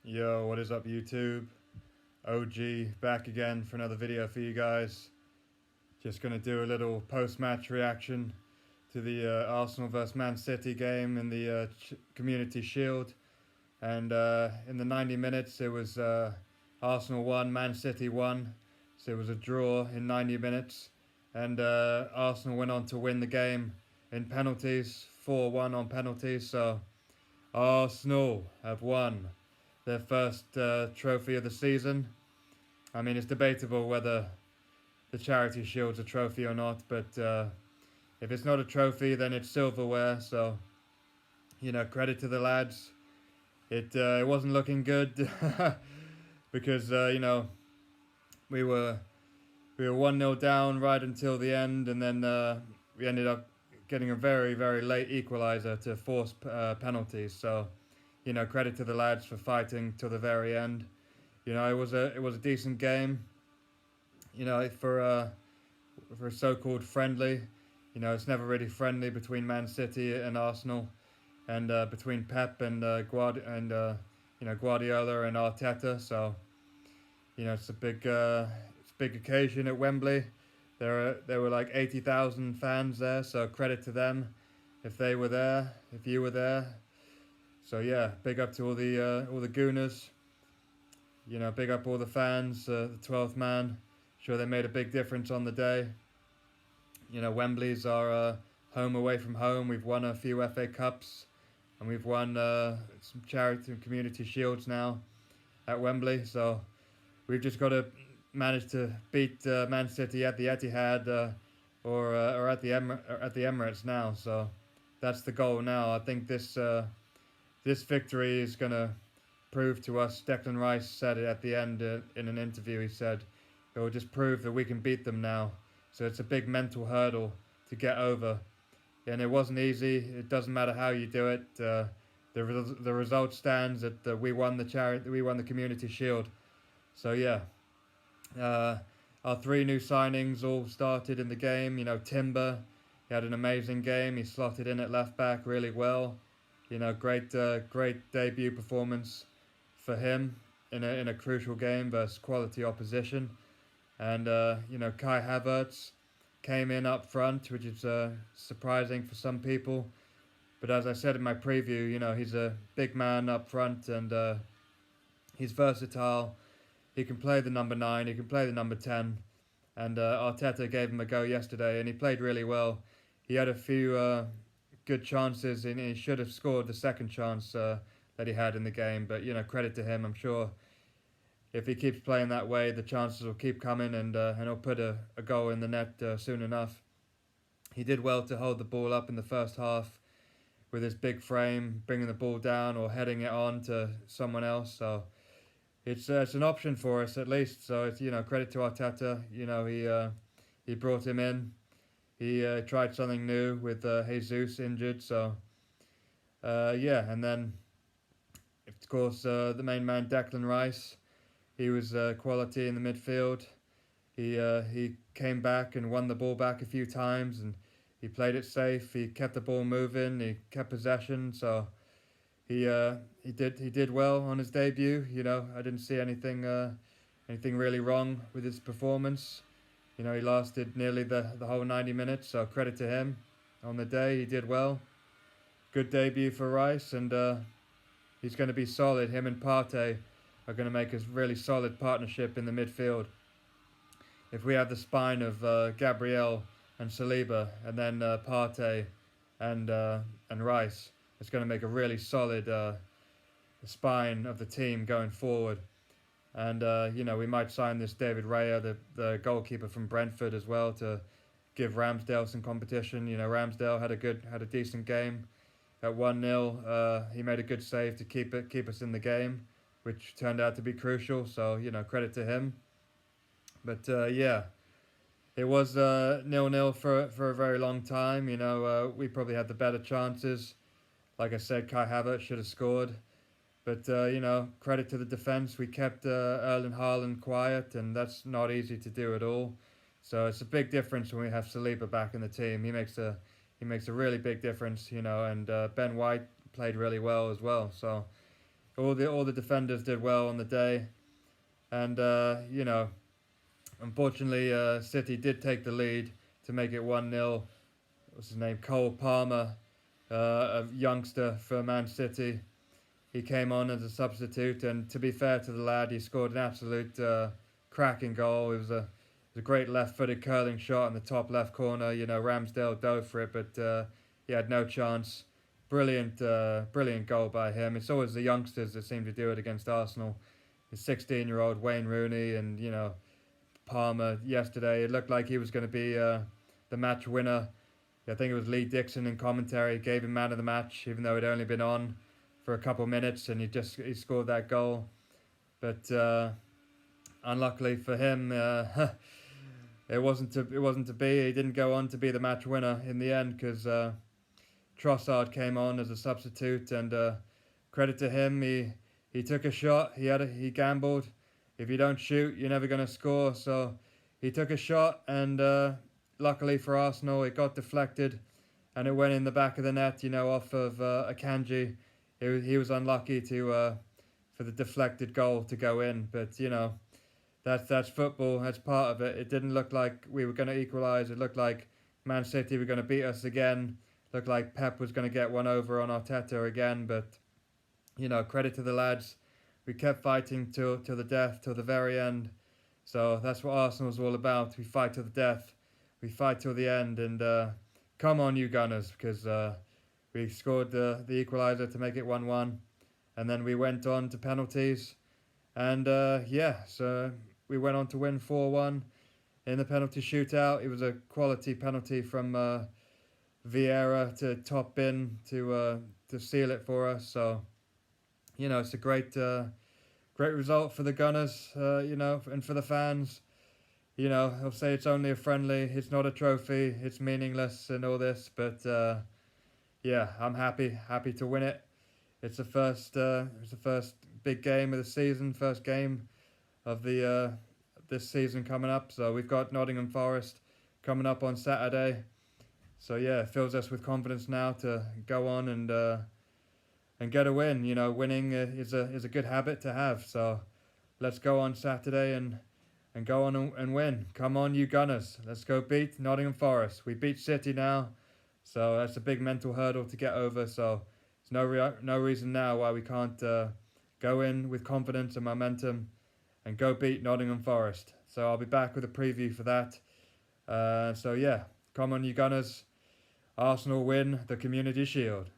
Yo, what is up YouTube? OG back again for another video for you guys. Just gonna do a little post-match reaction to the Arsenal vs Man City game in the Community Shield. And in the 90 minutes it was Arsenal 1, Man City 1. So it was a draw in 90 minutes. And Arsenal went on to win the game in penalties, 4-1 on penalties. So Arsenal have won their first trophy of the season. I mean, it's debatable whether the Charity Shield's a trophy or not, but if it's not a trophy, then it's silverware. So, credit to the lads. It wasn't looking good because we were 1-0 down right until the end, and then we ended up getting a very, very late equaliser to force penalties. So, credit to the lads for fighting till the very end. It was a decent game. For a so-called friendly. It's never really friendly between Man City and Arsenal, and between Pep and Guardiola and Arteta. So, it's a big occasion at Wembley. There were like 80,000 fans there. So credit to them if they were there, if you were there. So yeah, big up to all the Gooners. Big up all the fans, the 12th man. Sure, they made a big difference on the day. Wembley's our home away from home. We've won a few FA Cups, and we've won some charity and community shields now at Wembley. So we've just got to manage to beat Man City at the Etihad or at the Emirates now. So that's the goal now. I think this victory is going to prove to us. Declan Rice said it at the end in an interview. He said it will just prove that we can beat them now. So it's a big mental hurdle to get over, and it wasn't easy. It doesn't matter how you do it. The result stands that we won the Community Shield. So yeah, our three new signings all started in the game. Timber, he had an amazing game. He slotted in at left back really well. Great debut performance for him in a crucial game versus quality opposition. And Kai Havertz came in up front, which is surprising for some people. But as I said in my preview, he's a big man up front, and he's versatile. He can play the number 9, he can play the number 10. And Arteta gave him a go yesterday, and he played really well. He had a few good chances, and he should have scored the second chance that he had in the game. But credit to him. I'm sure if he keeps playing that way, the chances will keep coming, and he'll put a goal in the net soon enough. He did well to hold the ball up in the first half with his big frame, bringing the ball down or heading it on to someone else. So it's an option for us at least. So it's credit to Arteta. He brought him in. He tried something new with Jesus injured. So and then of course the main man Declan Rice. He was quality in the midfield. He came back and won the ball back a few times, and he played it safe. He kept the ball moving. He kept possession. So he did well on his debut. I didn't see anything really wrong with his performance. He lasted nearly the whole 90 minutes. So credit to him. On the day, he did well. Good debut for Rice, and he's going to be solid. Him and Partey are going to make a really solid partnership in the midfield. If we have the spine of Gabriel and Saliba, and then Partey and Rice, it's going to make a really solid spine of the team going forward. And we might sign this David Raya, the goalkeeper from Brentford, as well, to give Ramsdale some competition. Ramsdale had a decent game at 1-0. He made a good save to keep us in the game, which turned out to be crucial. So, credit to him. But, it was 0-0 for a very long time. We probably had the better chances. Like I said, Kai Havertz should have scored. But, credit to the defence. We kept Erling Haaland quiet, and that's not easy to do at all. So it's a big difference when we have Saliba back in the team. He makes a really big difference, and Ben White played really well as well. So all the defenders did well on the day, and you know, unfortunately, City did take the lead to make it 1-0. What's his name? Cole Palmer, a youngster for Man City. He came on as a substitute, and to be fair to the lad, he scored an absolute cracking goal. It was a great left-footed curling shot in the top left corner. You know, Ramsdale dove for it, but he had no chance. Brilliant goal by him. It's always the youngsters that seem to do it against Arsenal. The 16-year-old Wayne Rooney and, you know, Palmer yesterday. It looked like he was going to be the match winner. I think it was Lee Dixon in commentary gave him man of the match, even though he'd only been on for a couple minutes, and he scored that goal. But unluckily for him, it wasn't to be. He didn't go on to be the match winner in the end because Trossard came on as a substitute, and credit to him, he took a shot. He gambled. If you don't shoot, you're never going to score. So he took a shot, and luckily for Arsenal, it got deflected, and it went in the back of the net. You know, off of Akanji. He was unlucky for the deflected goal to go in, but you know, that's football. That's part of it. It didn't look like we were going to equalise. It looked like Man City were going to beat us again. Looked like Pep was going to get one over on Arteta again, but you know, credit to the lads. We kept fighting till the death, till the very end. So that's what Arsenal's all about. We fight to the death. We fight till the end, and come on, you Gunners, because we scored the equaliser to make it 1-1, and then we went on to penalties, and so we went on to win 4-1 in the penalty shootout. It was a quality penalty from Vieira to top bin to seal it for us. So, you know, it's a great result for the Gunners, you know, and for the fans. You know, I'll say it's only a friendly, it's not a trophy, it's meaningless and all this, but yeah, I'm happy to win it. It's the first big game of the season, first game of the this season coming up. So we've got Nottingham Forest coming up on Saturday. So yeah, it fills us with confidence now to go on and get a win. You know, winning is a good habit to have. So let's go on Saturday and go on and win. Come on, you Gunners. Let's go beat Nottingham Forest. We beat City now, so that's a big mental hurdle to get over. So there's no reason now why we can't go in with confidence and momentum and go beat Nottingham Forest. So I'll be back with a preview for that. So yeah, come on, you Gunners. Arsenal win the Community Shield.